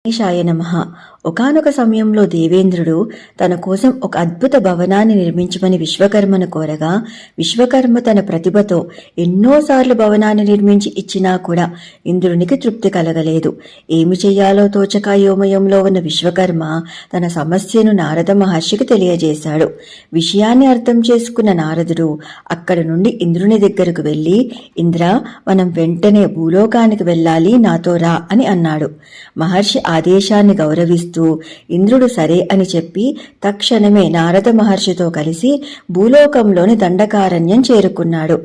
గణేశాయ నమః. ఒకానొక సమయంలో దేవేంద్రుడు తన కోసం ఒక అద్భుత భవనాన్ని నిర్మించమని విశ్వకర్మను కోరగా, విశ్వకర్మ తన ప్రతిభతో ఎన్నోసార్లు భవనాన్ని నిర్మించి ఇచ్చినా కూడా ఇంద్రునికి తృప్తి కలగలేదు. ఏమి చెయ్యాలో తోచక అయోమయంలో ఉన్న విశ్వకర్మ తన సమస్యను నారద మహర్షికి తెలియజేశాడు. విషయాన్ని అర్థం చేసుకున్న నారదుడు అక్కడి నుండి ఇంద్రుని దగ్గరకు వెళ్లి, ఇంద్ర, మనం వెంటనే భూలోకానికి వెళ్ళాలి, నాతో రా అని అన్నాడు. మహర్షి ఆదేశాన్ని గౌరవిస్తూ ఇంద్రుడు సరే అని చెప్పి తక్షణమే నారద మహర్షితో కలిసి భూలోకంలోని దండకారణ్యం చేరుకున్నాడు.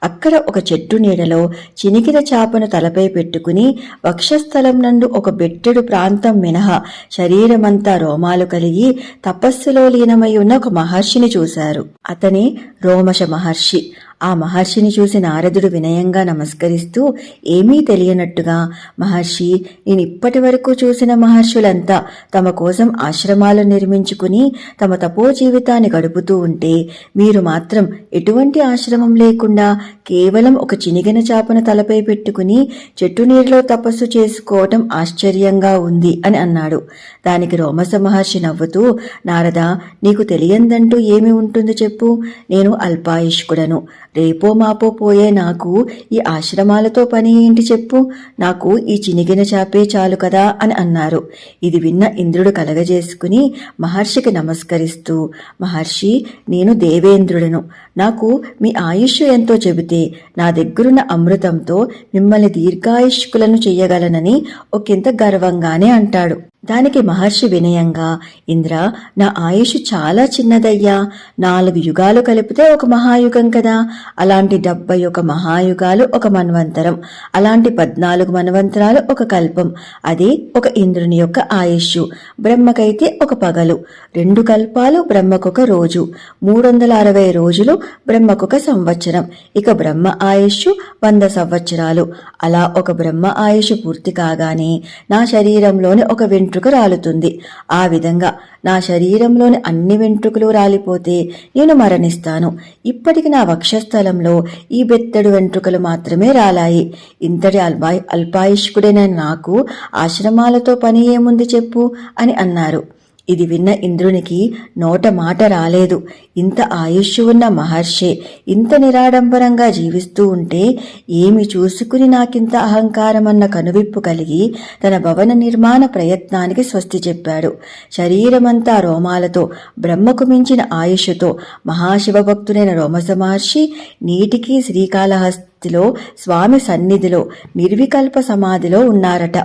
అక్కడ ఒక చెట్టు నీడలో చినికిన చాపను తలపై పెట్టుకుని వక్షస్థలం నందు ఒక బెట్టెడు ప్రాంతం మినహా శరీరమంతా రోమాలు కలిగి తపస్సులో లీనమై ఉన్న ఒక మహర్షిని చూశారు. అతనే రోమశ మహర్షి. ఆ మహర్షిని చూసి నారదుడు వినయంగా నమస్కరిస్తూ ఏమీ తెలియనట్టుగా, మహర్షి, నేను ఇప్పటి వరకు చూసిన మహర్షులంతా తమ కోసం ఆశ్రమాలు నిర్మించుకుని తమ తపో జీవితాన్ని గడుపుతూ ఉంటే, మీరు మాత్రం ఎటువంటి ఆశ్రమం లేకుండా కేవలం ఒక చినిగిన చాపను తలపై పెట్టుకుని చెట్టు నీరులో తపస్సు చేసుకోవటం ఆశ్చర్యంగా ఉంది అని అన్నాడు. దానికి రోమస మహర్షి నవ్వుతూ, నారద, నీకు తెలియందంటూ ఏమి ఉంటుంది చెప్పు. నేను అల్పాయుష్కుడను. రేపో మాపో పోయే నాకు ఈ ఆశ్రమాలతో పని ఏంటి చెప్పు. నాకు ఈ చినిగిన చాపే చాలు కదా అని అన్నారు. ఇది విన్న ఇంద్రుడు కలగజేసుకుని మహర్షికి నమస్కరిస్తూ, మహర్షి, నేను దేవేంద్రుడను. నాకు మీ ఆయుష్ ఎంతో చెబితే నా దగ్గరున్న అమృతంతో మిమ్మల్ని దీర్ఘాయుష్కులను చెయ్యగలనని ఒకంత గర్వంగానే అంటాడు. దానికి మహర్షి వినయంగా, ఇంద్ర, నా ఆయుష్ చాలా చిన్నదయ్యా. 4 యుగాలు కలిపితే ఒక మహాయుగం కదా. అలాంటి 71 మహాయుగాలు ఒక మన్వంతరం. అలాంటి 14 మన్వంతరాలు ఒక కల్పం. అదే ఒక ఇంద్రుని యొక్క ఆయుష్. బ్రహ్మకైతే ఒక పగలు, 2 కల్పాలు బ్రహ్మకొక రోజు, 360 రోజులు బ్రహ్మకొక సంవత్సరం. ఇక బ్రహ్మ ఆయుష్ 100 సంవత్సరాలు. అలా ఒక బ్రహ్మ ఆయుష్ పూర్తి కాగానే నా శరీరంలోని ఒక వెంట్రుక రాలుతుంది. ఆ విధంగా నా శరీరంలోని అన్ని వెంట్రుకలు రాలిపోతే నేను మరణిస్తాను. ఇప్పటికి నా వక్షస్థలంలో ఈ బెత్తడు వెంట్రుకలు మాత్రమే రాలాయి. ఇంతటి అల్పాయుష్కుడైన నాకు ఆశ్రమాలతో పని ఏముంది చెప్పు అని అన్నారు. ఇది విన్న ఇంద్రునికి నోట మాట రాలేదు. ఇంత ఆయుష్ ఉన్న మహర్షే ఇంత నిరాడంబరంగా జీవిస్తూ ఉంటే ఏమి చూసుకుని నాకింత అహంకారమన్న కనువిప్పు కలిగి తన భవన నిర్మాణ ప్రయత్నానికి స్వస్తి చెప్పాడు. శరీరమంతా రోమాలతో బ్రహ్మకు మించిన ఆయుష్తో మహాశివభక్తుడైన రోమస మహర్షి నీటికి శ్రీకాళహస్తిలో స్వామి సన్నిధిలో నిర్వికల్ప సమాధిలో ఉన్నారట.